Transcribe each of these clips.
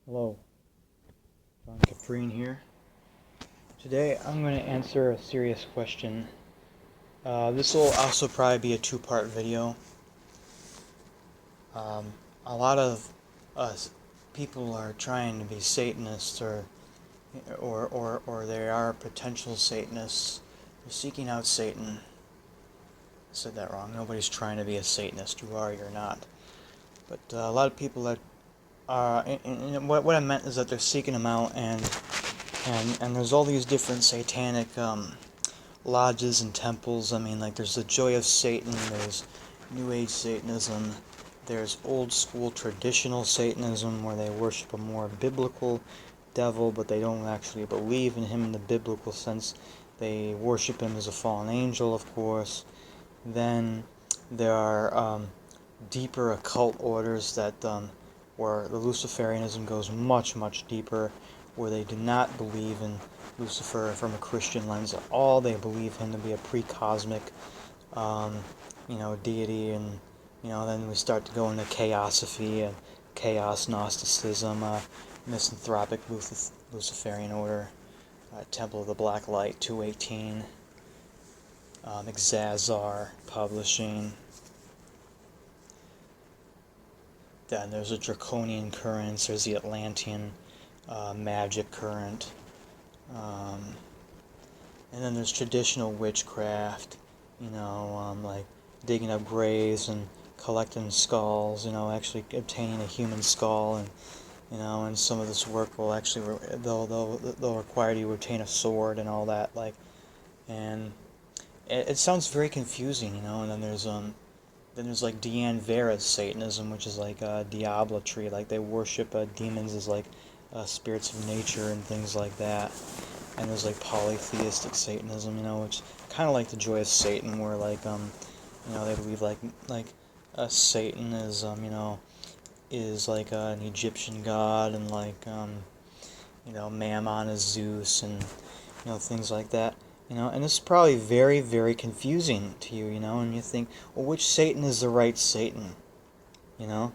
Hello, John Caprin here. Today I'm going to answer a serious question. This will also probably be a two-part video. A lot of us people are trying to be Satanists or they are potential Satanists. They're seeking out Satan. I said that wrong. Nobody's trying to be a Satanist. You are, you're not. But a lot of people that and what I meant is that they're seeking him out, and there's all these different satanic lodges and temples. I mean, like, there's the Joy of Satan, there's New Age Satanism, there's old school traditional Satanism where they worship a more biblical devil, but they don't actually believe in him in the biblical sense. They worship him as a fallen angel, of course. Then there are deeper occult orders that where the Luciferianism goes much, much deeper, where they do not believe in Lucifer from a Christian lens at all. They believe him to be a pre-cosmic, deity, and then we start to go into chaosophy and chaos Gnosticism, misanthropic Luciferian order, Temple of the Black Light, 218, Exazar Publishing. Then there's a Draconian currents, there's the Atlantean magic current, and then there's traditional witchcraft, like digging up graves and collecting skulls, actually obtaining a human skull, and some of this work will actually, they'll require you to obtain a sword and all that, and it sounds very confusing, and then there's like Deanne Vera's Satanism, which is like Diablatry, like they worship demons as like spirits of nature and things like that. And there's like polytheistic Satanism, which kind of like the Joy of Satan, where like they believe like Satan is like an Egyptian god, and like Mammon is Zeus, and things like that. And this is probably very, very confusing to you, and you think, well, which Satan is the right Satan, And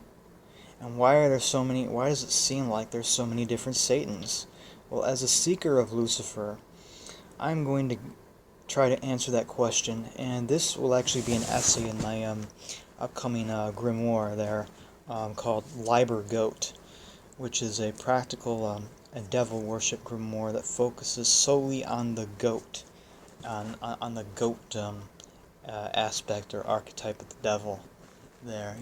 why does it seem like there's so many different Satans? Well, as a seeker of Lucifer, I'm going to try to answer that question, and this will actually be an essay in my upcoming grimoire there, called Liber Goat, which is a practical a devil worship grimoire that focuses solely on the goat. On the goat aspect or archetype of the devil there,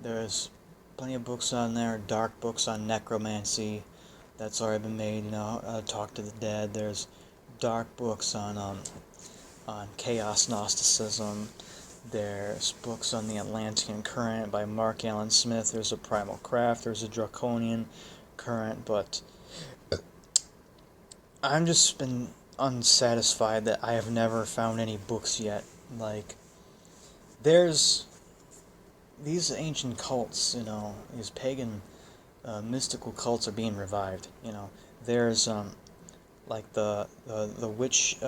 there's plenty of books on there, dark books on necromancy that's already been made, Talk to the Dead. There's dark books on chaos Gnosticism. There's books on the Atlantean current by Mark Allen Smith. There's a primal craft. There's a draconian current, but I've just been unsatisfied that I have never found any books yet. Like, there's these ancient cults, these pagan mystical cults are being revived. There's like the witch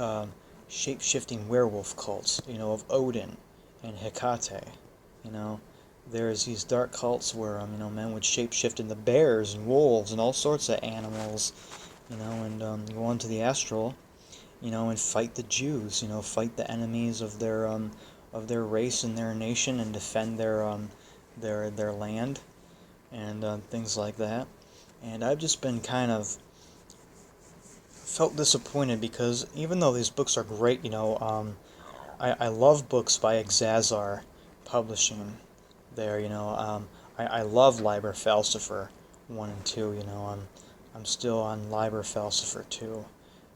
shape-shifting werewolf cults, of Odin and Hecate. There's these dark cults where men would shape-shift into bears and wolves and all sorts of animals, and go onto the astral, and fight the Jews, fight the enemies of their race and their nation, and defend their land, and things like that. And I've just been kind of felt disappointed, because even though these books are great, I love books by Exazar Publishing there, I love Liber Falcifer 1 and 2, I'm still on Liber Falcifer 2.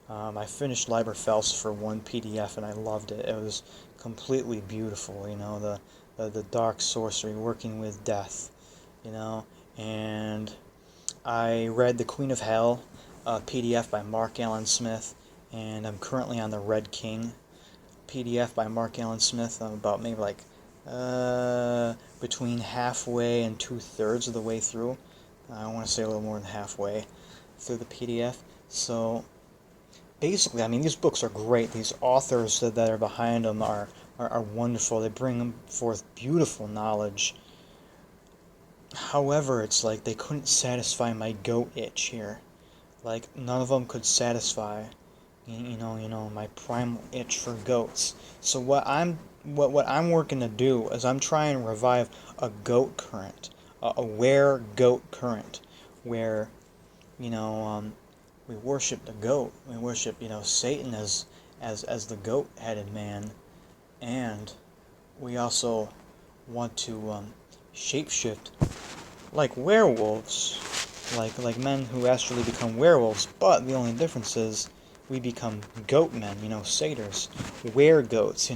I finished Liber Falcifer 1 PDF and I loved it. It was completely beautiful, the dark sorcery working with death, and I read The Queen of Hell, PDF by Mark Allen Smith, and I'm currently on The Red King, PDF by Mark Allen Smith. I'm about maybe like between halfway and 2/3 of the way through. I want to say a little more than halfway through the PDF. So basically, I mean, these books are great. These authors that are behind them are wonderful. They bring forth beautiful knowledge. However, it's like they couldn't satisfy my goat itch here. Like none of them could satisfy, my primal itch for goats. So what I'm working to do is I'm trying to revive a goat current, a aware goat current, where you know we worship the goat, we worship Satan as the goat-headed man, and we also want to shapeshift like werewolves, like men who astrally become werewolves. But the only difference is we become goat men, satyrs, were-goats,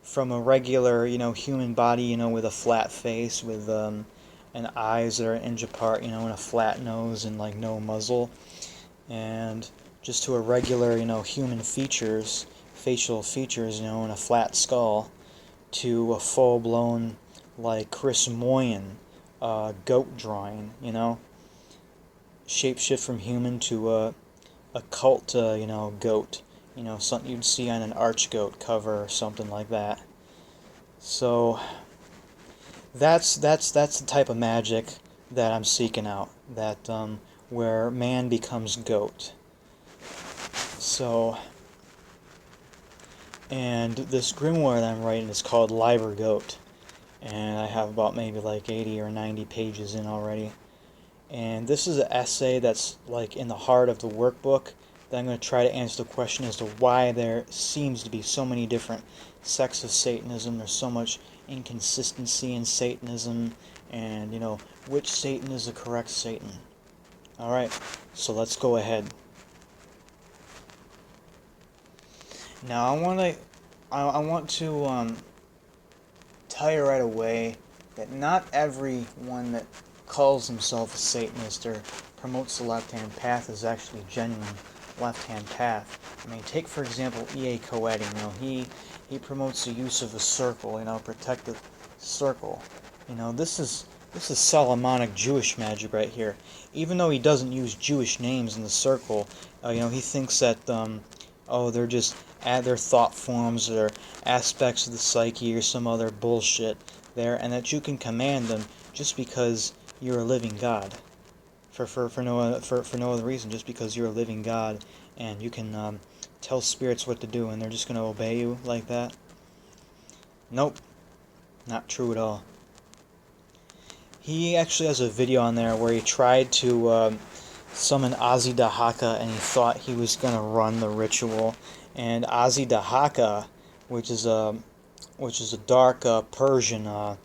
from a regular, human body, with a flat face, with and eyes that are an inch apart, and a flat nose and like no muzzle, and just to a regular, human features, facial features, and a flat skull, to a full-blown, like Chris Moyen goat drawing, shapeshift from human to a cult, goat, something you'd see on an arch goat cover or something like that. So that's the type of magic that I'm seeking out. That where man becomes goat. So, and this grimoire that I'm writing is called Liber Goat, and I have about maybe like 80 or 90 pages in already. And this is an essay that's like in the heart of the workbook that I'm going to try to answer the question as to why there seems to be so many different sects of Satanism. There's so much inconsistency in Satanism, and which Satan is the correct Satan. Alright, so let's go ahead. Now I want to tell you right away that not everyone that calls himself a Satanist or promotes the left-hand path is actually genuine left-hand path. I mean, take for example E.A. Coetti. He promotes the use of a circle, protective circle. This is Solomonic Jewish magic right here. Even though he doesn't use Jewish names in the circle, he thinks that they're just their thought forms or aspects of the psyche or some other bullshit there, and that you can command them just because you're a living God. For no other reason, just because you're a living God, and you can tell spirits what to do, and they're just going to obey you like that. Nope, not true at all. He actually has a video on there where he tried to summon Azi Dahaka, and he thought he was going to run the ritual. And Azi Dahaka, which is a dark Persian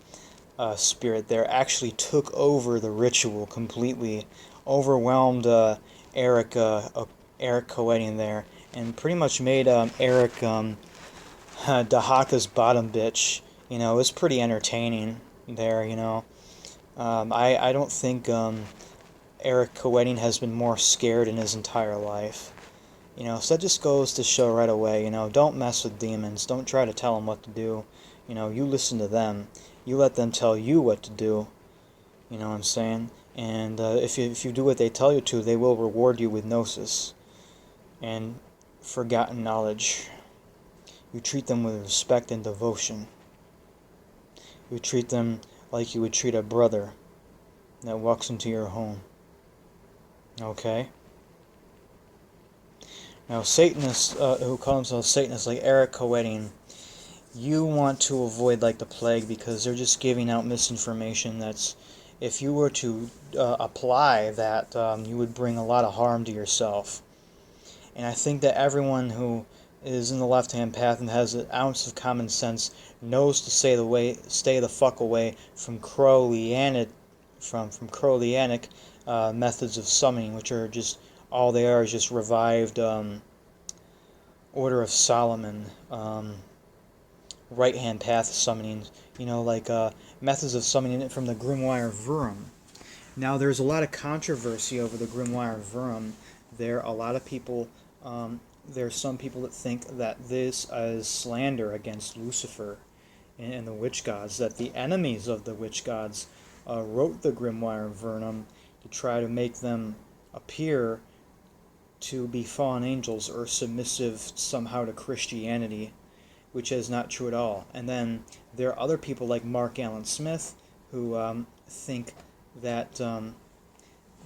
spirit there, actually took over the ritual completely, overwhelmed Eric Coetti there, and pretty much made Eric Dahaka's bottom bitch. It was pretty entertaining there. I don't think Eric Coetti has been more scared in his entire life. So that just goes to show right away, don't mess with demons. Don't try to tell them what to do. You listen to them. You let them tell you what to do. You know what I'm saying? And if you do what they tell you to, they will reward you with gnosis and forgotten knowledge. You treat them with respect and devotion. You treat them like you would treat a brother that walks into your home. Okay? Now, Satanists who call themselves Satanists, like Eric Coetti, you want to avoid like the plague, because they're just giving out misinformation that's, if you were to apply that, you would bring a lot of harm to yourself. And I think that everyone who is in the left-hand path and has an ounce of common sense knows to stay the fuck away from Crowleyanic methods of summoning, which are just, all they are is just revived Order of Solomon right-hand path summoning, like methods of summoning it from the Grimoire Vurum. Now, there's a lot of controversy over the Grimoire Vurum. There are a lot of people, there are some people that think that this is slander against Lucifer and the witch gods, that the enemies of the witch gods wrote the Grimoire Vurum to try to make them appear to be fallen angels or submissive somehow to Christianity, which is not true at all. And then there are other people like Mark Allen Smith who think that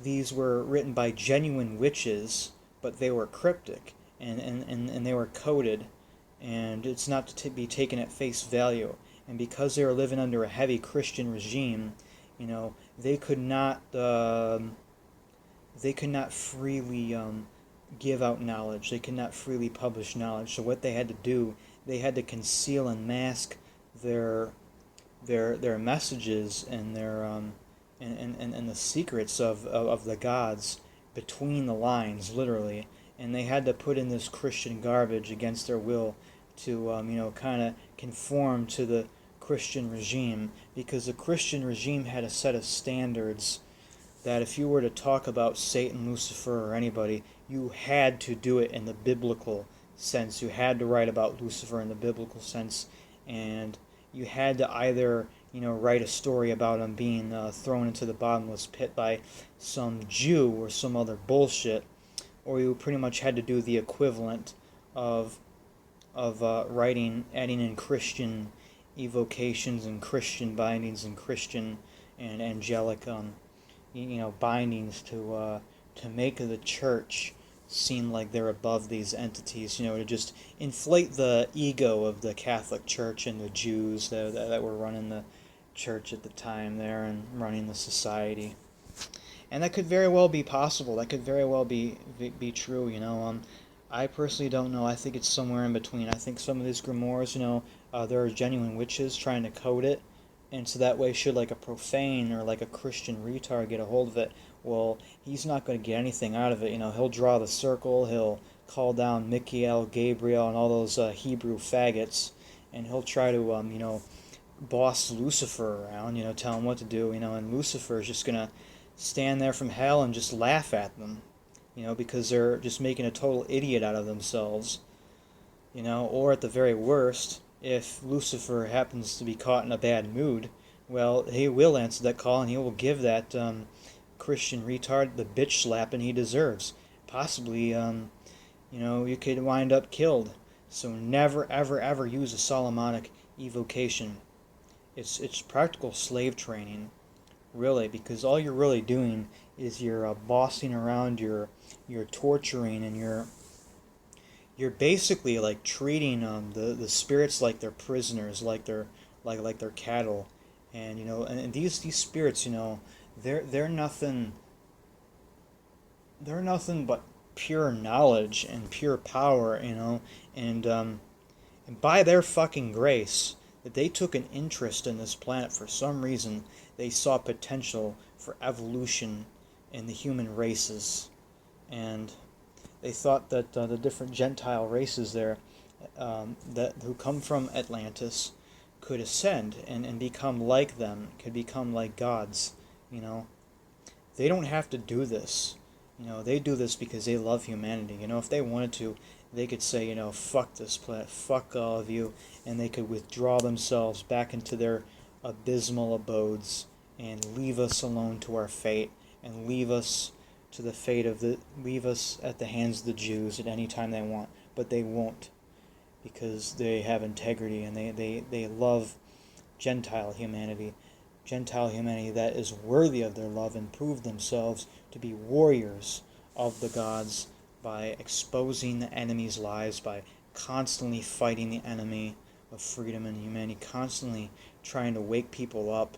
these were written by genuine witches, but they were cryptic and they were coded, and it's not to be taken at face value. And because they were living under a heavy Christian regime, they could not freely give out knowledge. They could not freely publish knowledge. So what they had to do, they had to conceal and mask their messages and their and the secrets of the gods between the lines, literally. And they had to put in this Christian garbage against their will to kind of conform to the Christian regime, because the Christian regime had a set of standards that if you were to talk about Satan, Lucifer, or anybody, you had to do it in the biblical sense. You had to write about Lucifer in the biblical sense, and you had to either write a story about him being thrown into the bottomless pit by some Jew or some other bullshit, or you pretty much had to do the equivalent of writing, adding in Christian evocations and Christian bindings and Christian and angelic bindings to make the church seem like they're above these entities, to just inflate the ego of the Catholic Church and the Jews that were running the church at the time there and running the society. And that could very well be possible. That could very well be true, I personally don't know. I think it's somewhere in between. I think some of these grimoires, there are genuine witches trying to code it, and so that way should like a profane or like a Christian retard get a hold of it, well, he's not going to get anything out of it. He'll draw the circle, he'll call down Michael, Gabriel, and all those Hebrew faggots, and he'll try to, boss Lucifer around, tell him what to do, and Lucifer is just going to stand there from hell and just laugh at them, because they're just making a total idiot out of themselves, or at the very worst, if Lucifer happens to be caught in a bad mood, well, he will answer that call and he will give that Christian retard the bitch slapping he deserves. Possibly, you could wind up killed. So never, ever, ever use a Solomonic evocation. It's practical slave training, really, because all you're really doing is you're bossing around, you're torturing, and you're basically like treating the spirits like they're prisoners, like they're cattle, and and these spirits, they're nothing but pure knowledge and pure power, and by their fucking grace that they took an interest in this planet for some reason, they saw potential for evolution in the human races, and they thought that the different Gentile races there who come from Atlantis could ascend and become like them, could become like gods. They don't have to do this. They do this because they love humanity. If they wanted to, they could say, fuck this planet, fuck all of you, and they could withdraw themselves back into their abysmal abodes and leave us alone to our fate, and leave us to the fate leave us at the hands of the Jews at any time they want. But they won't, because they have integrity and they love Gentile humanity that is worthy of their love, and prove themselves to be warriors of the gods by exposing the enemy's lies, by constantly fighting the enemy of freedom and humanity, constantly trying to wake people up,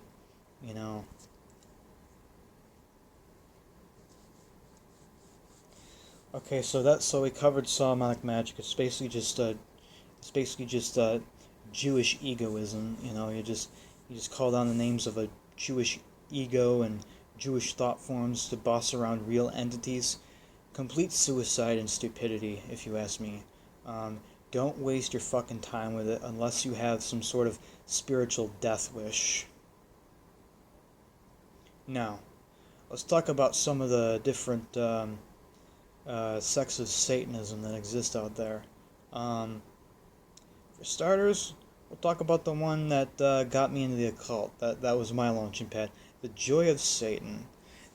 Okay, so we covered Solomonic magic. It's basically just Jewish egoism. You just call down the names of a Jewish ego and Jewish thought forms to boss around real entities. Complete suicide and stupidity, if you ask me. Don't waste your fucking time with it unless you have some sort of spiritual death wish. Now, let's talk about some of the different sects of Satanism that exist out there. For starters, we'll talk about the one that got me into the occult. That was my launching pad. The Joy of Satan.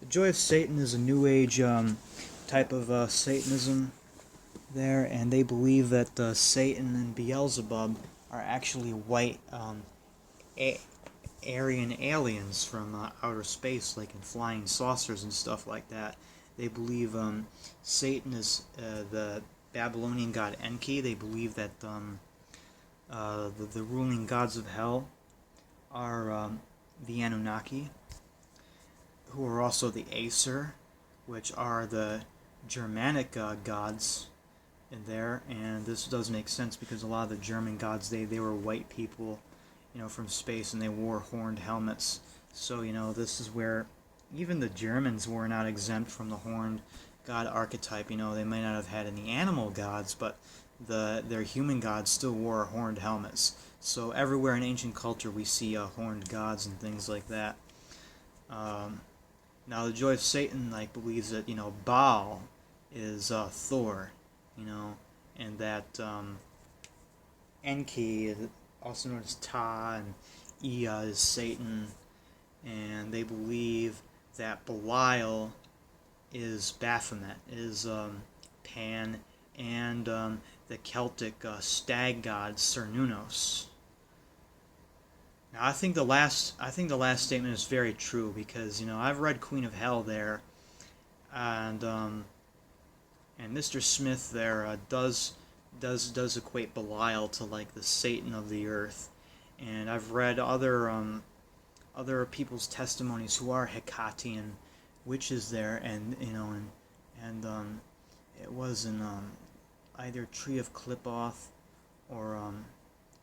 The Joy of Satan is a New Age type of Satanism there, and they believe that Satan and Beelzebub are actually white Aryan aliens from outer space, like in flying saucers and stuff like that. They believe Satan is the Babylonian god Enki. They believe that the ruling gods of hell are the Anunnaki, who are also the Aesir, which are the Germanic gods in there. And this does make sense because a lot of the German gods, they were white people, from space, and they wore horned helmets. So, this is where even the Germans were not exempt from the horned god archetype. They might not have had any animal gods, but their human gods still wore horned helmets. So everywhere in ancient culture we see horned gods and things like that. Now the Joy of Satan believes that Baal is Thor, and that Enki, also known as Ta, and Ea is Satan, and they believe that Belial is Baphomet, is Pan, and the Celtic stag god Cernunnos. Now, I think the last statement is very true because I've read Queen of Hell there, and Mr. Smith there does equate Belial to the Satan of the earth, and I've read other people's testimonies who are Hecatian witches there, and it was in either Tree of Clipoth or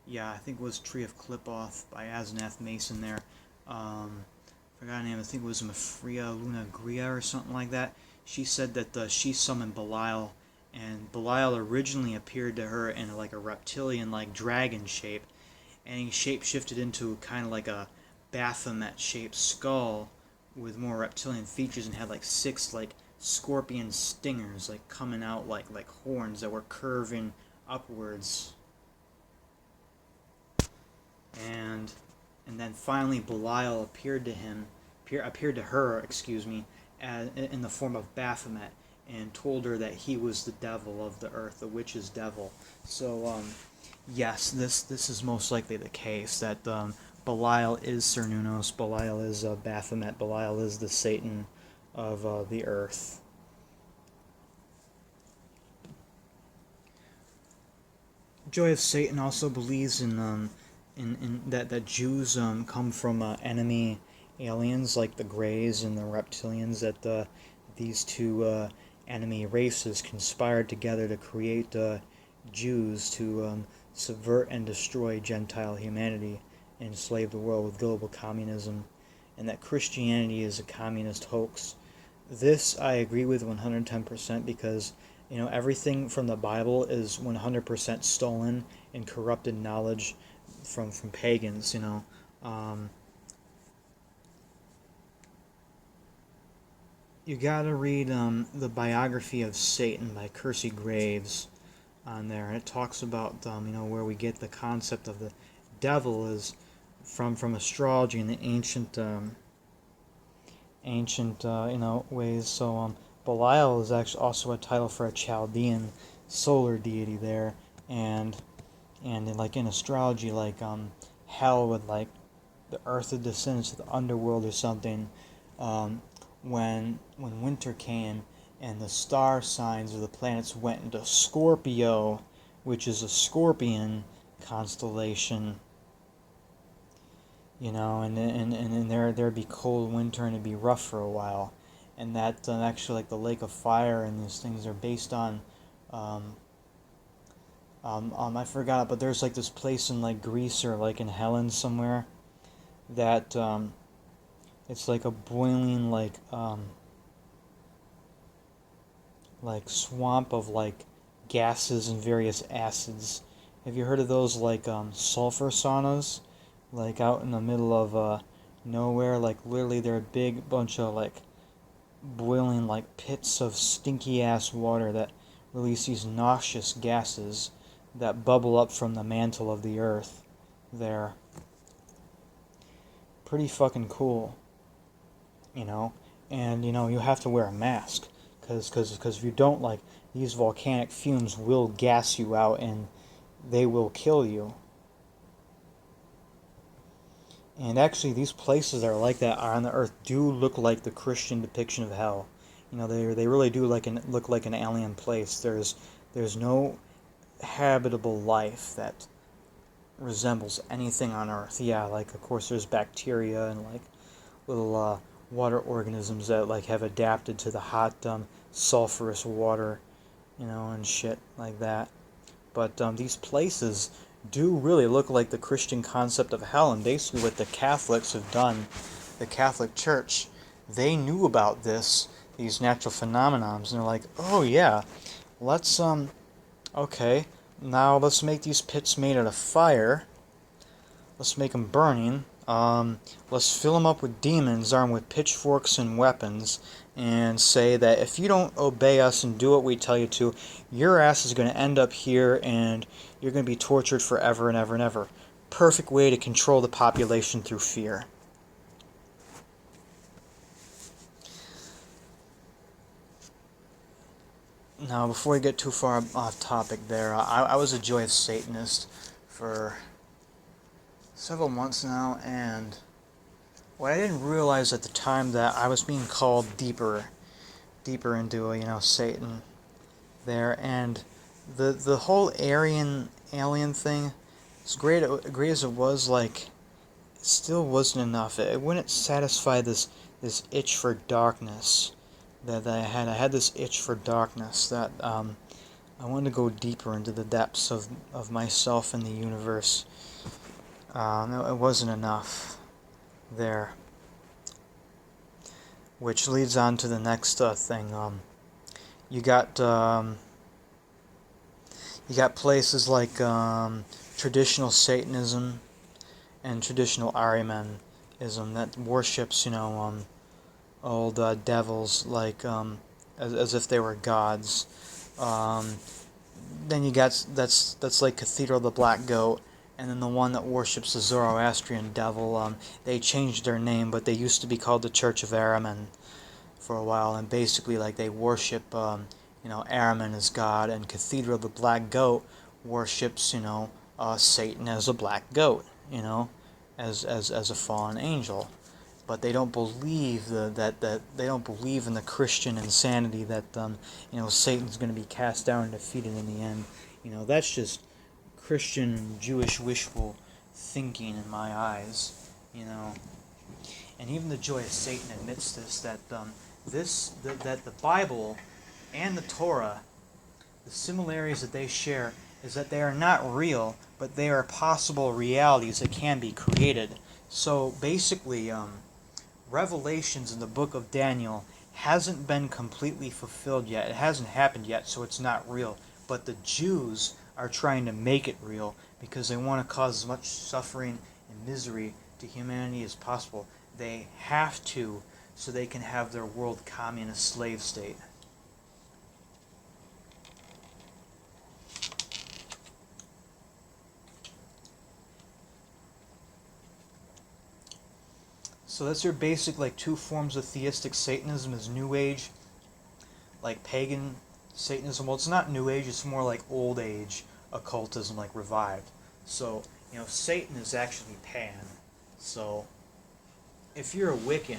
I think it was Tree of Clipoth by Asenath Mason there. Forgot her name. I think it was Mafria Luna Gria or something like that. She said that she summoned Belial, and Belial originally appeared to her in a reptilian dragon shape, and he shape-shifted into kind of like a Baphomet-shaped skull with more reptilian features, and had 6 scorpion stingers coming out like horns that were curving upwards. And then finally Belial appeared to her, in the form of Baphomet, and told her that he was the devil of the earth, the witch's devil. So yes, this is most likely the case, that Belial is Cernunnos, Belial is Baphomet, Belial is the Satan of the earth. Joy of Satan also believes in that Jews come from enemy aliens like the Greys and the Reptilians, that these two enemy races conspired together to create Jews to subvert and destroy Gentile humanity and enslave the world with global communism, and that Christianity is a communist hoax. This I agree with 110% because everything from the Bible is 100% stolen and corrupted knowledge from pagans. You gotta read the biography of Satan by Kersey Graves on there, and it talks about where we get the concept of the devil is from astrology and the ancient ways. So Belial is actually also a title for a Chaldean solar deity there, and in astrology, hell would the earth would descend into the underworld or something when winter came, and the star signs of the planets went into Scorpio, which is a scorpion constellation. And there'd be cold winter and it'd be rough for a while, and that actually the Lake of Fire and these things are based on I forgot, but there's this place in Greece or in Helen somewhere that it's a boiling swamp of gases and various acids. Have you heard of those sulfur saunas? Out in the middle of nowhere, literally they're a big bunch of boiling pits of stinky ass water that release these noxious gases that bubble up from the mantle of the earth there. Pretty fucking cool, and you have to wear a mask because if you don't, these volcanic fumes will gas you out and they will kill you. And actually, these places that are like that on the earth do look like the Christian depiction of hell. They really do look like an alien place. There's no habitable life that resembles anything on Earth. Yeah, like of course there's bacteria and like little water organisms that like have adapted to the hot sulfurous water, and shit like that. But these places do really look like the Christian concept of hell, and basically what the Catholics have done, the Catholic Church, they knew about these natural phenomenons, and they're like, oh yeah, let's okay, now let's make these pits made out of fire. Let's make them burning. Let's fill them up with demons armed with pitchforks and weapons, and say that if you don't obey us and do what we tell you to, your ass is going to end up here and you're going to be tortured forever and ever and ever. Perfect way to control the population through fear. Now, before we get too far off topic there, I was a joyous Satanist for several months now, and what I didn't realize at the time that I was being called deeper into, Satan there, and the whole alien thing, as great as it was, like, it still wasn't enough. It wouldn't satisfy this itch for darkness that I had. I had this itch for darkness that I wanted to go deeper into the depths of myself and the universe. No, it wasn't enough there. Which leads on to the next thing. You got places like traditional Satanism and traditional Arianism that worships, old devils like as if they were gods. Then you got that's like Cathedral of the Black Goat, and then the one that worships the Zoroastrian devil. They changed their name, but they used to be called the Church of Ahriman for a while, and basically like they worship Ahriman as God, and Cathedral of the Black Goat worships Satan as a black goat, as a fallen angel. But they don't believe that they don't believe in the Christian insanity that Satan's going to be cast down and defeated in the end. That's just Christian Jewish wishful thinking in my eyes. And even the Joy of Satan admits this, that that the Bible and the Torah, the similarities that they share is that they are not real, but they are possible realities that can be created. So basically, Revelations in the book of Daniel hasn't been completely fulfilled yet. It hasn't happened yet, so it's not real. But the Jews are trying to make it real because they want to cause as much suffering and misery to humanity as possible. They have to, so they can have their world communist slave state. So that's your basic, like, two forms of theistic Satanism is New Age, like pagan Satanism. Well, it's not New Age, it's more like Old Age occultism, like revived. So, Satan is actually Pan. So, if you're a Wiccan,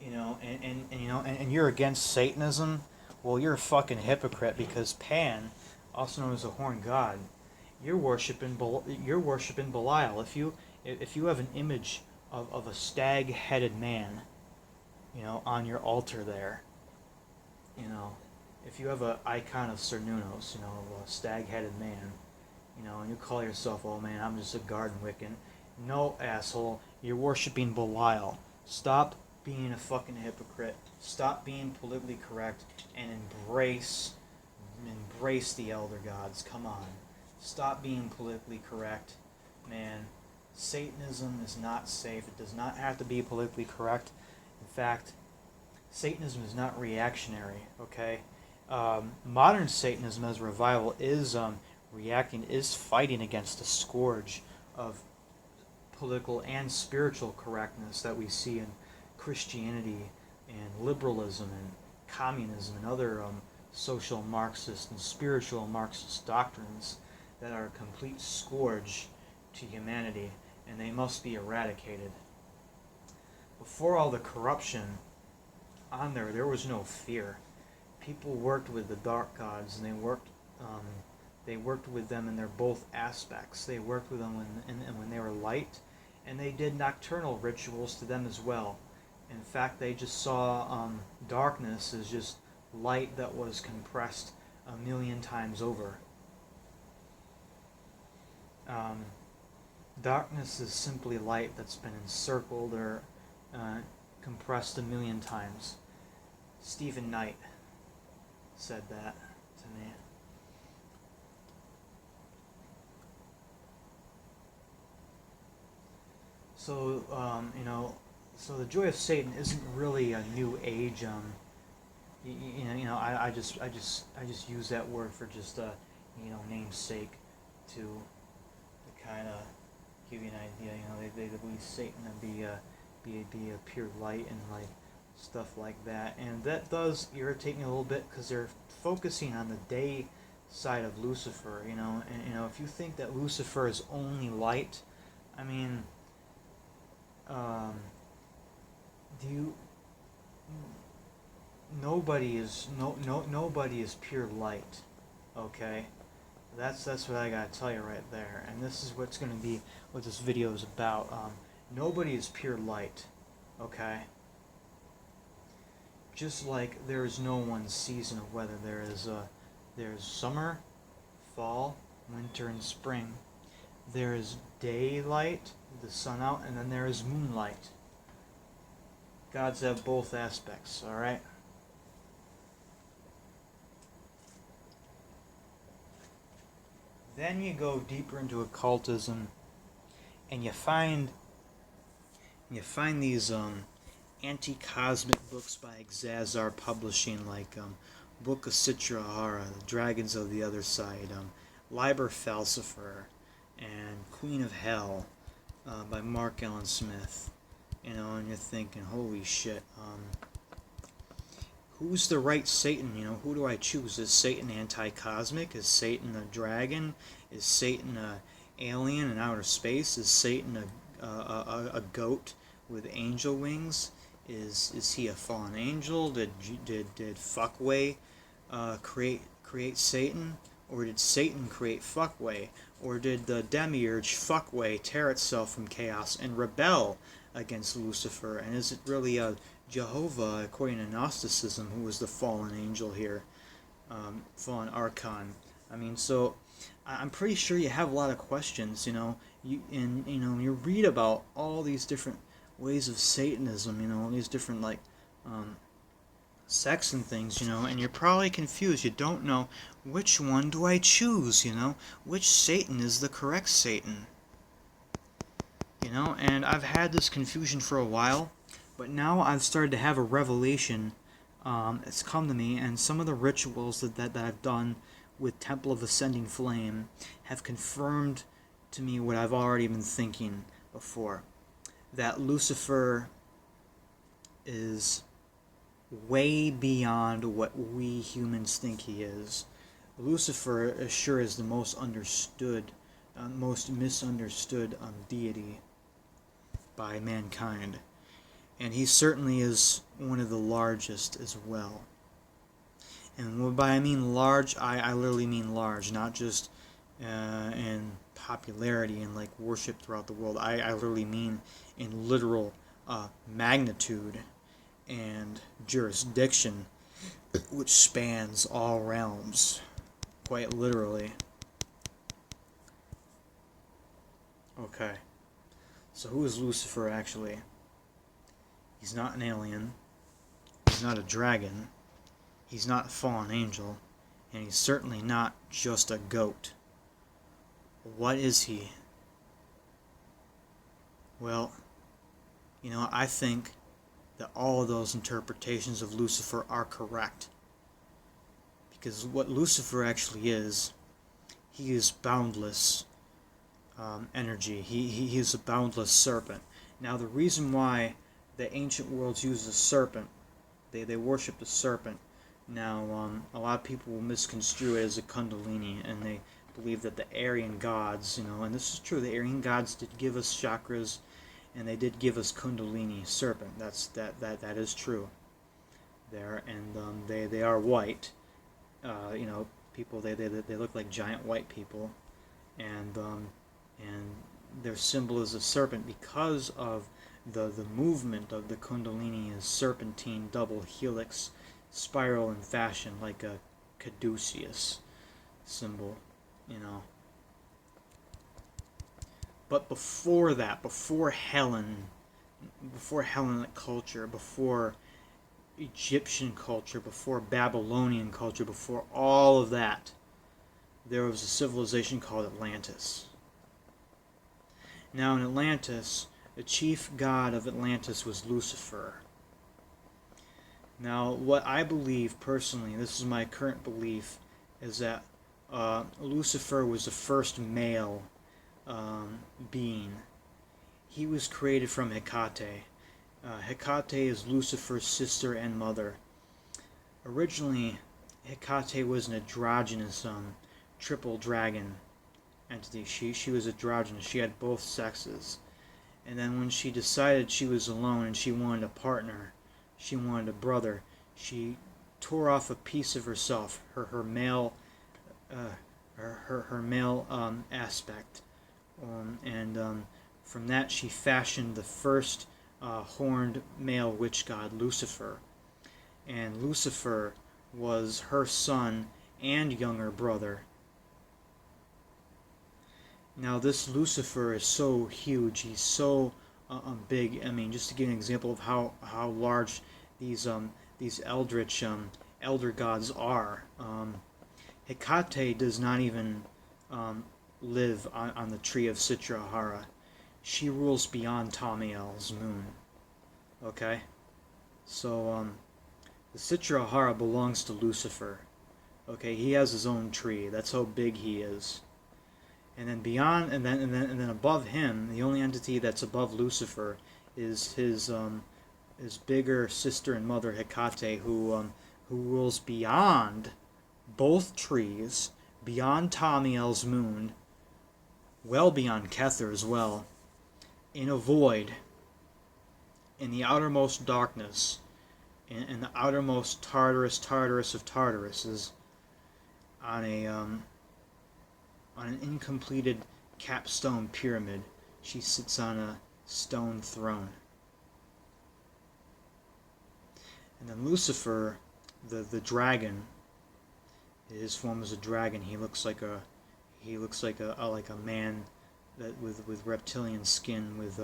and you're against Satanism, well, you're a fucking hypocrite, because Pan, also known as a horned god, you're worshiping Belial. If you have an image of a stag-headed man, on your altar there, if you have an icon of Cernunnos, a stag-headed man, and you call yourself, oh man, I'm just a garden Wiccan. No, asshole, you're worshiping Belial. Stop being a fucking hypocrite. Stop being politically correct and embrace the elder gods. Come on. Stop being politically correct, man. Satanism is not safe. It does not have to be politically correct. In fact, Satanism is not reactionary, okay? Modern Satanism as a revival is fighting against the scourge of political and spiritual correctness that we see in Christianity and liberalism and communism and other social Marxist and spiritual Marxist doctrines that are a complete scourge to humanity. and they must be eradicated. Before all the corruption on there was no fear. People worked with the dark gods, and they worked with them in their both aspects. They worked with them when they were light, and they did nocturnal rituals to them as well. In fact, they just saw darkness as just light that was compressed a million times over. Darkness is simply light that's been encircled or compressed a million times. Stephen Knight said that to me. So, so the joy of Satan isn't really a new age. I just use that word for just namesake to kind of give you an idea. They believe Satan to be a pure light and like stuff like that, and that does irritate me a little bit because they're focusing on the day side of Lucifer. And if you think that Lucifer is only light, I mean, nobody is pure light, okay? That's what I gotta tell you right there, and this is what's gonna be what this video is about. Nobody is pure light, okay? Just like there is no one season of weather. There's summer, fall, winter, and spring. There is daylight, the sun out, and then there is moonlight. Gods have both aspects, alright? Then you go deeper into occultism, and you find these anti-cosmic books by Xazar Publishing, like Book of Citrahara, The Dragons of the Other Side, Liber Falcifer, and Queen of Hell by Mark Allen Smith. And you're thinking, holy shit, who's the right Satan? Who do I choose? Is Satan anti-cosmic? Is Satan a dragon? Is Satan a alien in outer space? Is Satan a goat with angel wings? Is he a fallen angel? Did Fuckway create Satan? Or did Satan create Fuckway? Or did the demiurge Fuckway tear itself from chaos and rebel against Lucifer? And is it really Jehovah, according to Gnosticism, who was the fallen angel here, fallen archon? I mean, so I'm pretty sure you have a lot of questions. You read about all these different ways of Satanism, all these different sects and things, and you're probably confused. You don't know which one do I choose, which Satan is the correct Satan, and I've had this confusion for a while, but now I've started to have a revelation. It's come to me, and some of the rituals that I've done with Temple of Ascending Flame have confirmed to me what I've already been thinking before, that Lucifer is way beyond what we humans think he is. Lucifer sure is the most misunderstood deity by mankind, and he certainly is one of the largest as well. And by I mean large, I literally mean large, not just in popularity and worship throughout the world. I literally mean in literal magnitude and jurisdiction, which spans all realms, quite literally. Okay, so who is Lucifer actually? He's not an alien, he's not a dragon, he's not a fallen angel, and he's certainly not just a goat. What is he? Well, I think that all of those interpretations of Lucifer are correct. Because what Lucifer actually is, he is boundless energy. He is a boundless serpent. Now, the reason why the ancient worlds use a serpent, they worship the serpent. Now, a lot of people will misconstrue it as a kundalini, and they believe that the Aryan gods, and this is true, the Aryan gods did give us chakras, and they did give us Kundalini, serpent. That is true. There, and they are white. People they look like giant white people, and their symbol is a serpent because of the movement of the Kundalini is serpentine double helix spiral in fashion, like a caduceus symbol, But before that, before Hellenic culture, before Egyptian culture, before Babylonian culture, before all of that, there was a civilization called Atlantis. Now in Atlantis, the chief god of Atlantis was Lucifer. Now what I believe personally, this is my current belief, is that Lucifer was the first male being. He was created from Hecate. Hecate is Lucifer's sister and mother. Originally, Hecate was an androgynous triple dragon entity. She was androgynous. She had both sexes. And then when she decided she was alone and she wanted a partner, she wanted a brother, she tore off a piece of herself, her male aspect, and from that she fashioned the first horned male witch god, Lucifer. And Lucifer was her son and younger brother. Now this Lucifer is so huge, he's so big. I mean, just to give an example of how large these eldritch elder gods are. Hecate does not even live on the tree of Citrahara. She rules beyond Tamiel's moon. Okay? So the Citrahara belongs to Lucifer. Okay, he has his own tree. That's how big he is. And then beyond, and then above him, the only entity that's above Lucifer is his bigger sister and mother Hecate, who rules beyond both trees, beyond Tamiel's moon, well beyond Kether as well, in a void, in the outermost darkness, in the outermost Tartarus of Tartaruses, on an incompleted capstone pyramid. She sits on a stone throne. And then Lucifer, the dragon, his form is a dragon. He looks like a man that with reptilian skin with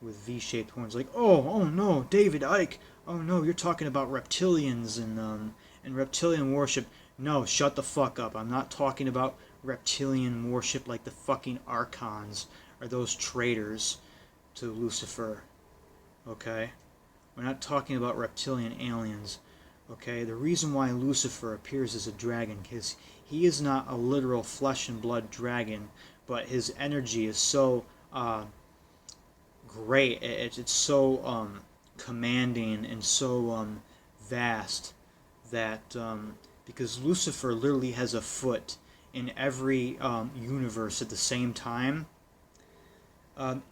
V-shaped horns. Like, oh no, David Icke. Oh no, you're talking about reptilians and reptilian worship. No, shut the fuck up. I'm not talking about reptilian worship like the fucking archons or those traitors to Lucifer. Okay? We're not talking about reptilian aliens. Okay? The reason why Lucifer appears as a dragon is he is not a literal flesh and blood dragon, but his energy is so great. It's so commanding and so vast that because Lucifer literally has a foot in every universe at the same time,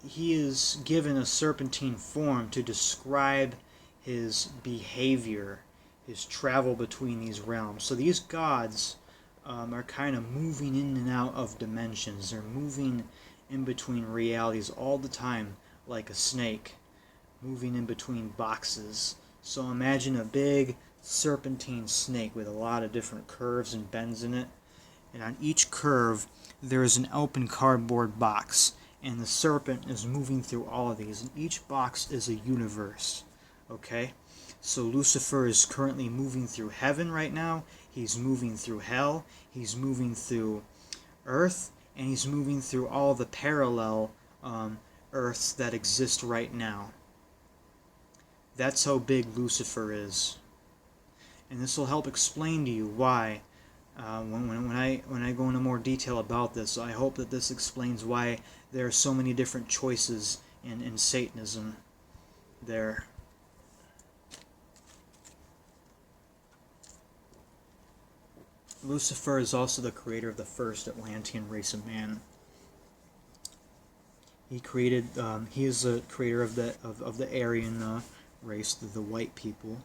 he is given a serpentine form to describe his behavior, his travel between these realms. So these gods are kind of moving in and out of dimensions. They're moving in between realities all the time, like a snake, moving in between boxes. So imagine a big serpentine snake with a lot of different curves and bends in it. And on each curve, there is an open cardboard box. And the serpent is moving through all of these. And each box is a universe. Okay? So Lucifer is currently moving through heaven right now. He's moving through hell. He's moving through earth. And he's moving through all the parallel earths that exist right now. That's how big Lucifer is. And this will help explain to you why. When I go into more detail about this, I hope that this explains why there are so many different choices in Satanism there. Lucifer is also the creator of the first Atlantean race of man. He is the creator of the Aryan race, the white people.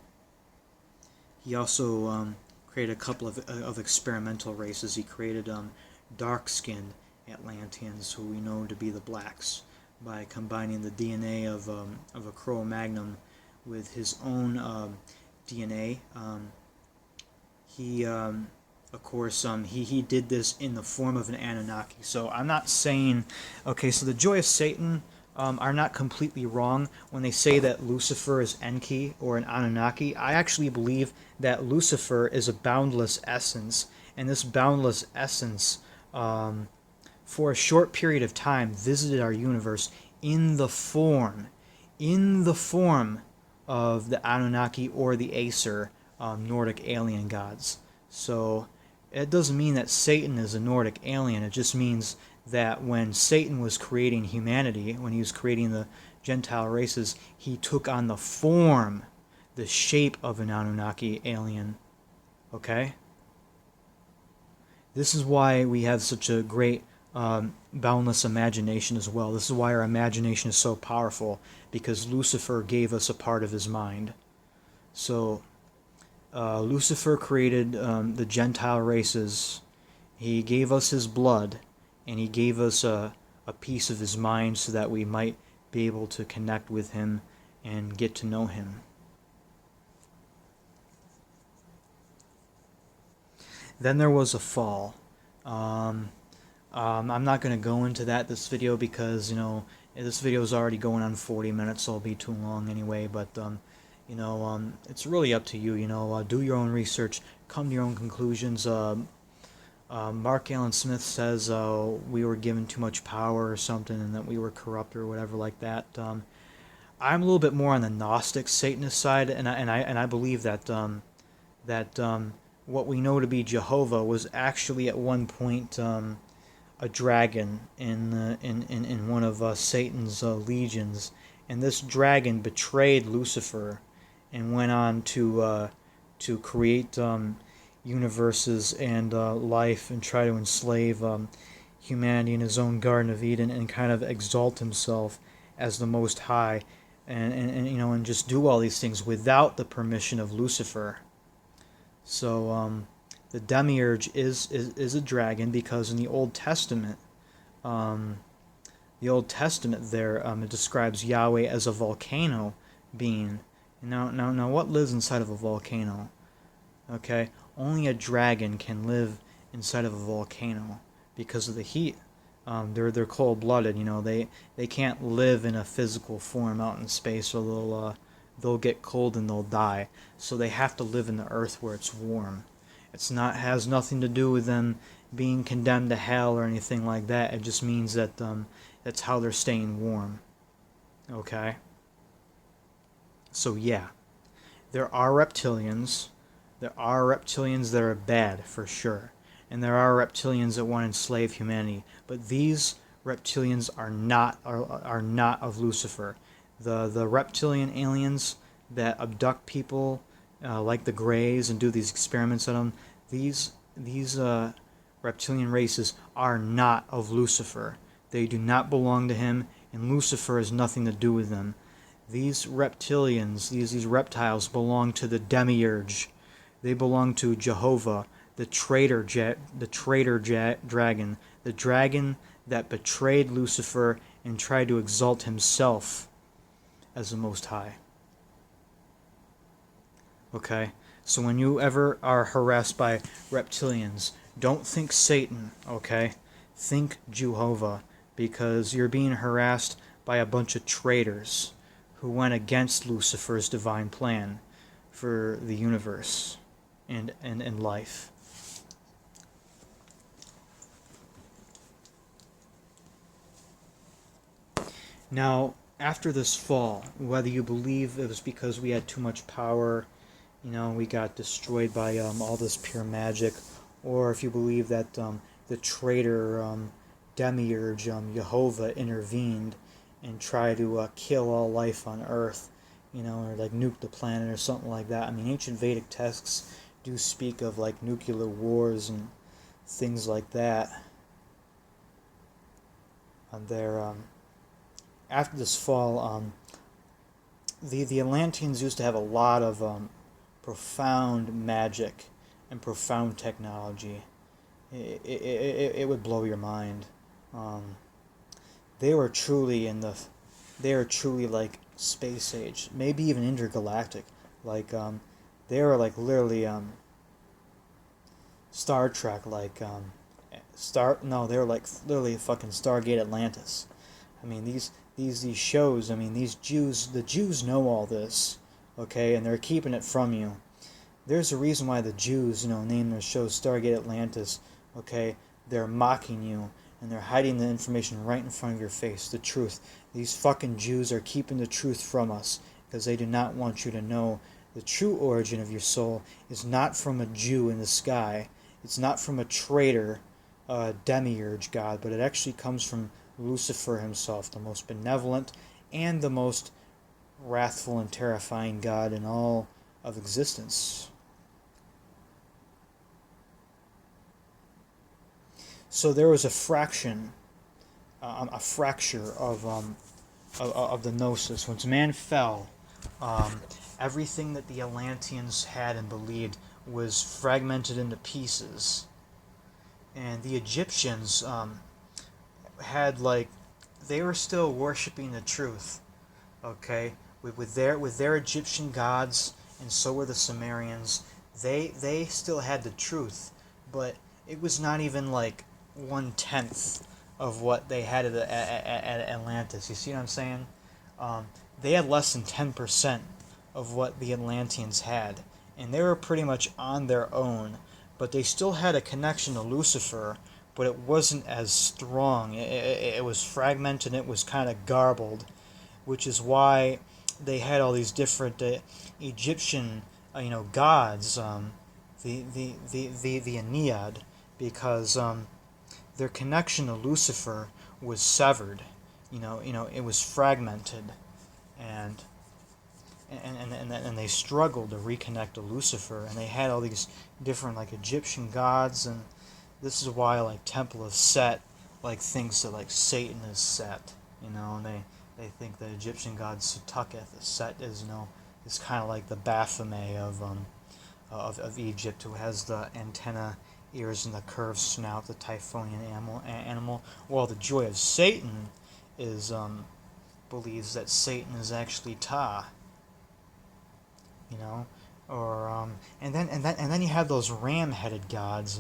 He also created a couple of experimental races. He created dark-skinned Atlanteans, who we know to be the blacks, by combining the DNA of a Cro-Magnon with his own DNA. He of course, he did this in the form of an Anunnaki. So I'm not saying, okay, so the Joy of Satan are not completely wrong when they say that Lucifer is Enki or an Anunnaki. I actually believe that Lucifer is a boundless essence, and this boundless essence, for a short period of time, visited our universe in the form of the Anunnaki or the Aesir, Nordic alien gods. So it doesn't mean that Satan is a Nordic alien. It just means that when Satan was creating humanity, when he was creating the Gentile races, he took on the form, the shape of an Anunnaki alien. Okay? This is why we have such a great boundless imagination as well. This is why our imagination is so powerful, because Lucifer gave us a part of his mind. So Lucifer created the Gentile races. He gave us his blood, and he gave us a piece of his mind so that we might be able to connect with him and get to know him. Then there was a fall. I'm not going to go into this video because, this video is already going on 40 minutes, so it'll be too long anyway, but it's really up to you. Do your own research, come to your own conclusions. Mark Allen Smith says we were given too much power or something, and that we were corrupt or whatever like that. I'm a little bit more on the Gnostic Satanist side, and I believe that what we know to be Jehovah was actually at one point a dragon in one of Satan's legions, and this dragon betrayed Lucifer and went on to create universes and life, and try to enslave humanity in his own Garden of Eden, and kind of exalt himself as the Most High, and just do all these things without the permission of Lucifer. So the demiurge is a dragon, because in the Old Testament, there it describes Yahweh as a volcano being. Now, what lives inside of a volcano? Okay, only a dragon can live inside of a volcano because of the heat. They're cold-blooded. They can't live in a physical form out in space, or they'll get cold and they'll die. So they have to live in the earth where it's warm. Has nothing to do with them being condemned to hell or anything like that. It just means that that's how they're staying warm. Okay? So yeah, there are reptilians. There are reptilians that are bad, for sure. And there are reptilians that want to enslave humanity. But these reptilians are not of Lucifer. The reptilian aliens that abduct people, like the Greys, and do these experiments on them, these reptilian races are not of Lucifer. They do not belong to him, and Lucifer has nothing to do with them. These reptilians, these reptiles, belong to the demiurge. They belong to Jehovah, the traitor dragon, the dragon that betrayed Lucifer and tried to exalt himself as the Most High. Okay? So when you ever are harassed by reptilians, don't think Satan, okay? Think Jehovah, because you're being harassed by a bunch of traitors who went against Lucifer's divine plan for the universe and life. Now, after this fall, whether you believe it was because we had too much power, we got destroyed by all this pure magic, or if you believe that the traitor demiurge Jehovah intervened and tried to kill all life on Earth, or like nuke the planet or something like that. I mean, ancient Vedic texts do speak of like nuclear wars and things like that. And there, after this fall, the Atlanteans used to have a lot of profound magic and profound technology. It would blow your mind. Um, they were truly they are truly like space age, maybe even intergalactic. Like they were like literally Star Trek, like Star. No, they were like literally fucking Stargate Atlantis. I mean these shows. I mean the Jews know all this, okay, and they're keeping it from you. There's a reason why the Jews, name their show Stargate Atlantis. Okay, they're mocking you and they're hiding the information right in front of your face. The truth. These fucking Jews are keeping the truth from us because they do not want you to know the true origin of your soul is not from a Jew in the sky. It's not from a traitor, demiurge god, but it actually comes from Lucifer himself, the most benevolent and the most wrathful and terrifying god in all of existence. So there was a fracture of the gnosis. Once man fell, everything that the Atlanteans had and believed was fragmented into pieces, and the Egyptians had like they were still worshiping the truth, okay, with their Egyptian gods, and so were the Sumerians. They still had the truth, but it was not even like 1/10 of what they had at Atlantis. You see what I'm saying? They had less than 10% of what the Atlanteans had, and they were pretty much on their own. But they still had a connection to Lucifer, but it wasn't as strong. It was fragmented. It was kind of garbled, which is why they had all these different Egyptian, gods. The Ennead, because their connection to Lucifer was severed. It was fragmented, and they struggled to reconnect to Lucifer, and they had all these different like Egyptian gods, and this is why like Temple of Set like thinks that like Satan is Set, and they think the Egyptian god Sutuketh, Set is kind of like the Baphomet of Egypt, who has the antenna ears and the curved snout, the Typhonian animal. While the joy of Satan is believes that Satan is actually Ta, or and then you have those ram-headed gods,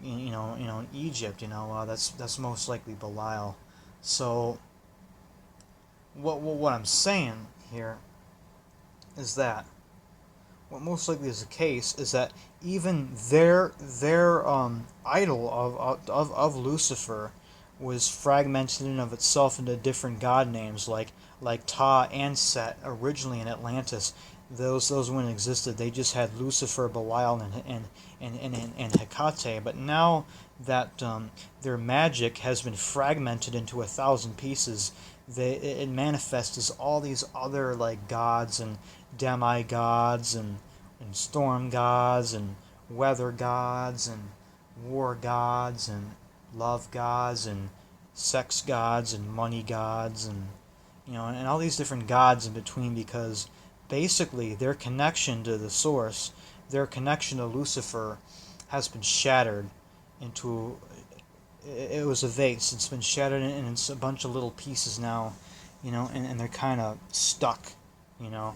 in Egypt, that's most likely Belial. So what I'm saying here is that what most likely is the case is that even their idol of Lucifer was fragmented in of itself into different god names like Ta and Set originally in Atlantis. Those wouldn't existed. They just had Lucifer, Belial, and Hecate. But now that their magic has been fragmented into 1,000 pieces, it manifests as all these other like gods and demigods and storm gods and weather gods and war gods and love gods and sex gods and money gods, and all these different gods in between, because basically their connection to the source, their connection to Lucifer, has been shattered into. It was a vase. It's been shattered and it's a bunch of little pieces now, and they're kind of stuck, you know.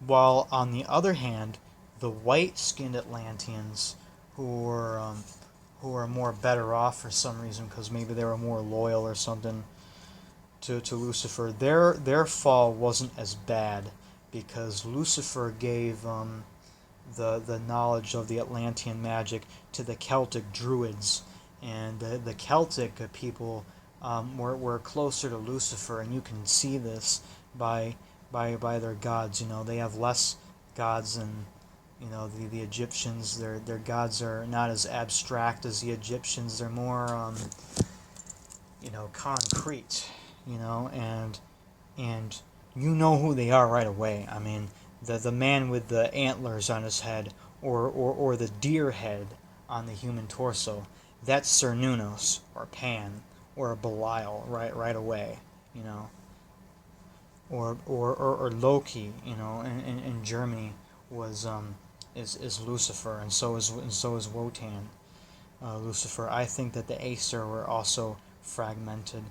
While on the other hand, the white-skinned Atlanteans, who were more better off for some reason, because maybe they were more loyal or something to Lucifer, their fall wasn't as bad, because Lucifer gave the knowledge of the Atlantean magic to the Celtic Druids, and the Celtic people were closer to Lucifer, and you can see this by their gods. They have less gods than the Egyptians. Their gods are not as abstract as the Egyptians. They're more concrete. And you know who they are right away. I mean, the man with the antlers on his head, or the deer head on the human torso, that's Cernunnos, or Pan, or Belial, right away, you know. Or Loki, you know, in Germany was is Lucifer, and so is Wotan, Lucifer. I think that the Aesir were also fragmented.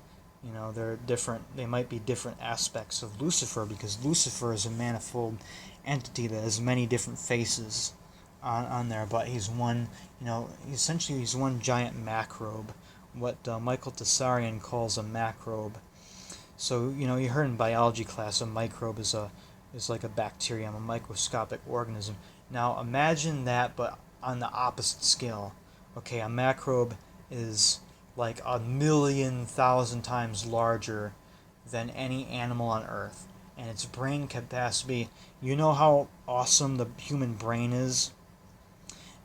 You know, they're different. They might be different aspects of Lucifer, because Lucifer is a manifold entity that has many different faces on there. But he's one. You know, essentially he's one giant macrobe. What Michael Tessarian calls a macrobe. So, you know, you heard in biology class a microbe is like a bacterium, a microscopic organism. Now imagine that, but on the opposite scale. Okay, a microbe is like 1,000,000 times larger than any animal on Earth, and its brain capacity. You know how awesome the human brain is?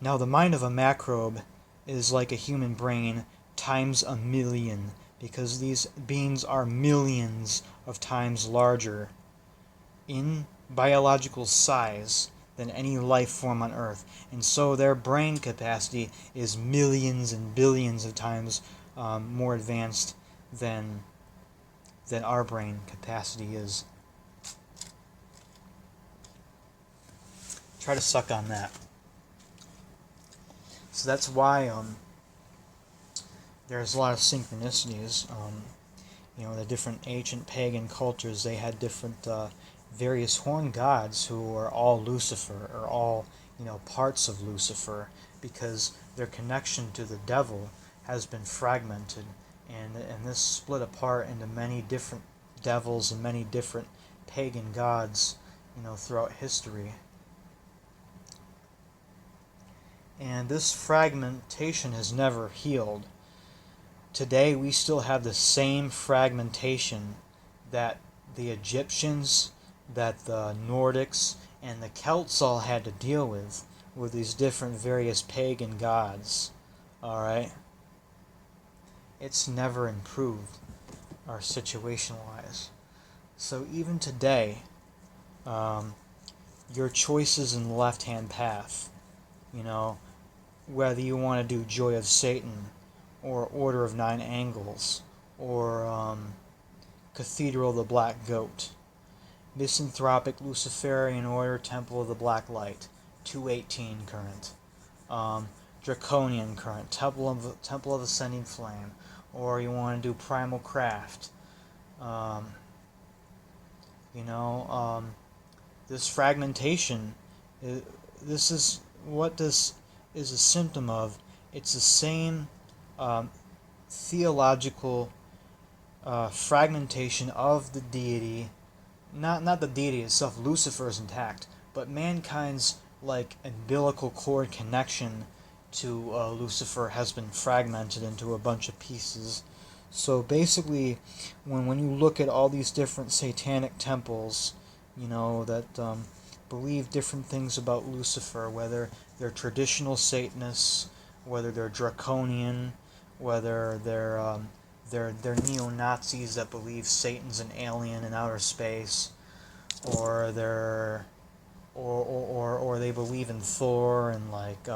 Now, the mind of a microbe is like a human brain times 1,000,000, because these beings are millions of times larger in biological size than any life form on Earth. And so their brain capacity is millions and billions of times more advanced than our brain capacity is. Try to suck on that. So that's why there's a lot of synchronicities. You know, the different ancient pagan cultures, they had different various horn gods who were all Lucifer, or all, you know, parts of Lucifer, because their connection to the devil has been fragmented, and this split apart into many different devils and many different pagan gods, you know, throughout history. And this fragmentation has never healed. Today we still have the same fragmentation that the Egyptians, that the Nordics, and the Celts all had to deal with these different various pagan gods. Alright? It's never improved, our situation-wise. So even today, your choices in the left-hand path, you know, whether you want to do Joy of Satan, or Order of Nine Angles, or Cathedral of the Black Goat, Misanthropic Luciferian Order, Temple of the Black Light, 218 current, Draconian current, Temple of Ascending Flame, or you want to do Primal Craft. You know, this fragmentation, this is what this is a symptom of. It's the same theological fragmentation of the deity. Not the deity itself. Lucifer is intact, but mankind's like umbilical cord connection to Lucifer has been fragmented into a bunch of pieces. So basically, when you look at all these different satanic temples, you know, that believe different things about Lucifer, whether they're traditional Satanists, whether they're draconian, whether they're neo-Nazis that believe Satan's an alien in outer space, or or they believe in Thor and like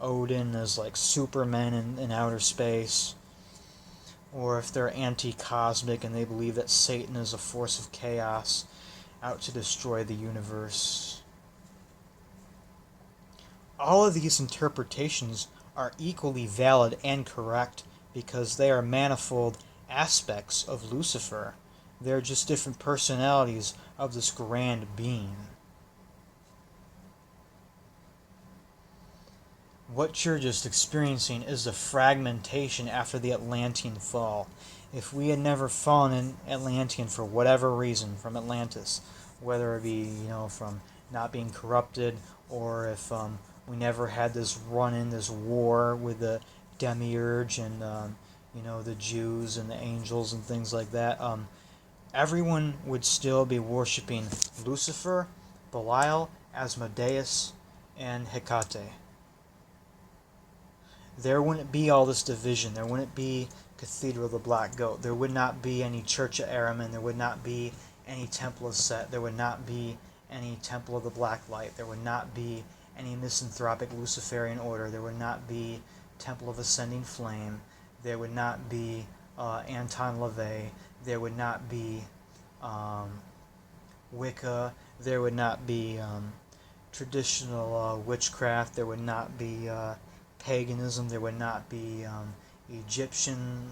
Odin as like Superman in outer space, or if they're anti-cosmic and they believe that Satan is a force of chaos out to destroy the universe. All of these interpretations are equally valid and correct, because they are manifold aspects of Lucifer. They're just different personalities of this grand being. What you're just experiencing is the fragmentation after the Atlantean fall. If we had never fallen in Atlantean for whatever reason from Atlantis, whether it be, you know, from not being corrupted, or if we never had this run-in, this war with the demiurge and you know, the Jews and the angels and things like that, everyone would still be worshiping Lucifer, Belial, Asmodeus, and Hecate. There wouldn't be all this division. There wouldn't be Cathedral of the Black Goat. There would not be any Church of Ahriman. There would not be any Temple of Set. There would not be any Temple of the Black Light. There would not be any misanthropic Luciferian order. There would not be Temple of Ascending Flame. There would not be Anton LaVey. There would not be Wicca. There would not be traditional witchcraft. There would not be paganism. There would not be Egyptian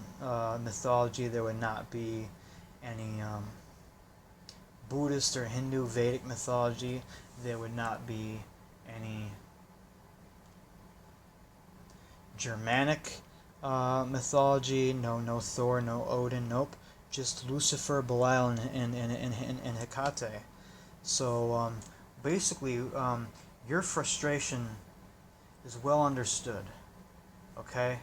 mythology. There would not be any Buddhist or Hindu Vedic mythology. There would not be any Germanic mythology. No Thor, no Odin, nope. Just Lucifer, Belial, and Hecate. So basically, your frustration is well understood. Okay?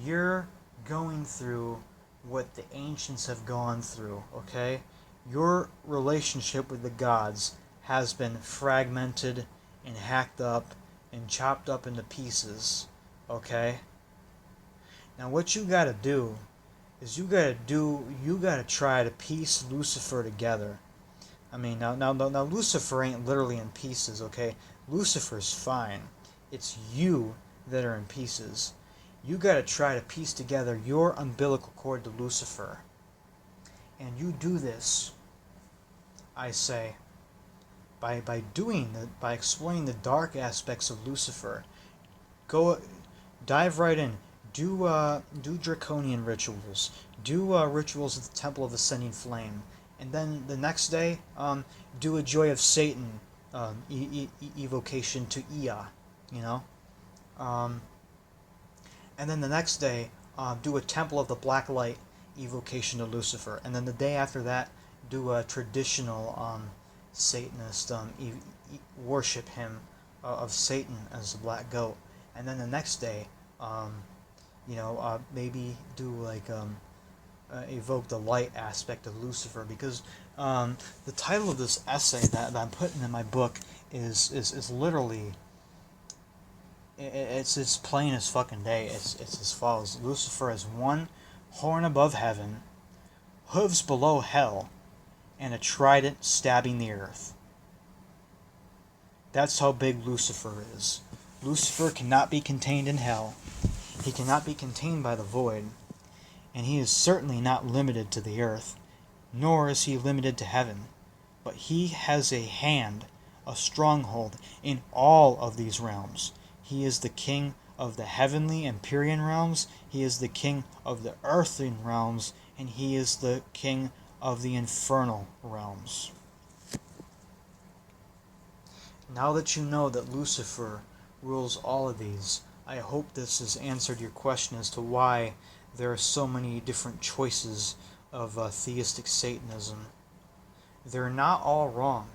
You're going through what the ancients have gone through. Okay? Your relationship with the gods has been fragmented and hacked up and chopped up into pieces. Okay? Now what you gotta do is you gotta try to piece Lucifer together. I mean, now Lucifer ain't literally in pieces, okay? Lucifer's fine. It's you that are in pieces. You gotta try to piece together your umbilical cord to Lucifer. And you do this, I say, by exploring the dark aspects of Lucifer. Go dive right in. Do draconian rituals. Do rituals at the Temple of Ascending Flame. And then the next day, do a Joy of Satan evocation to Ea, you know. And then the next day, do a Temple of the Black Light evocation to Lucifer. And then the day after that, do a traditional Satanist worship him of Satan as the black goat. And then the next day, maybe do like evoke the light aspect of Lucifer, because the title of this essay that I'm putting in my book is literally, it's as plain as fucking day. It's as follows: Lucifer is one horn above heaven, hooves below hell, and a trident stabbing the earth. That's how big Lucifer is. Lucifer cannot be contained in hell. He cannot be contained by the void. And he is certainly not limited to the earth, nor is he limited to heaven. But he has a hand, a stronghold in all of these realms. He is the king of the heavenly Empyrean realms. He is the king of the earthly realms. And he is the king of the infernal realms. Now that you know that Lucifer rules all of these, I hope this has answered your question as to why there are so many different choices of theistic Satanism. They're not all wrong.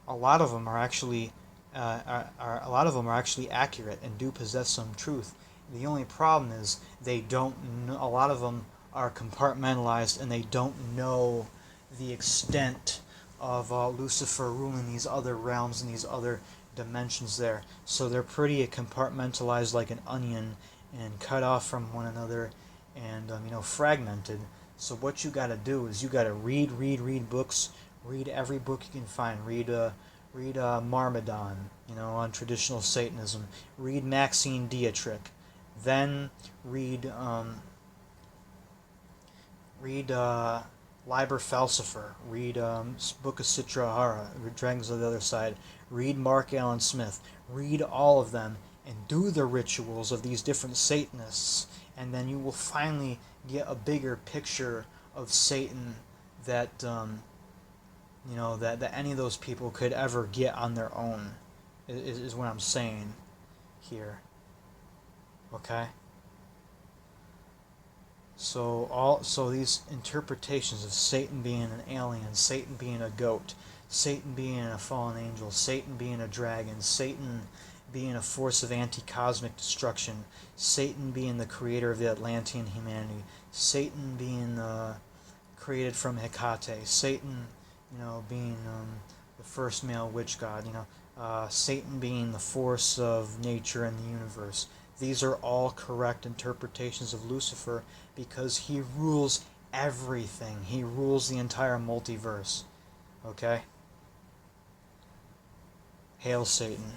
A lot of them are actually accurate and do possess some truth. The only problem is they don't know, a lot of them are compartmentalized and they don't know the extent of Lucifer ruling these other realms and these other dimensions there. So they're pretty compartmentalized like an onion and cut off from one another and fragmented. So what you got to do is you got to read books, read every book you can find. Read Marmaduke, on traditional Satanism. Read Maxine Dietrich. Then read Liber Falcifer. Read Book of Sitrahara, Dragons of the Other Side. Read Mark Allen Smith. Read all of them and do the rituals of these different Satanists, and then you will finally get a bigger picture of Satan that that any of those people could ever get on their own, is what I'm saying here. Okay? So these interpretations of Satan being an alien, Satan being a goat, Satan being a fallen angel, Satan being a dragon, Satan being a force of anti-cosmic destruction, Satan being the creator of the Atlantean humanity, Satan being created from Hecate, Satan, being the first male witch god, Satan being the force of nature and the universe. These are all correct interpretations of Lucifer because he rules everything. He rules the entire multiverse. Okay? Hail Satan.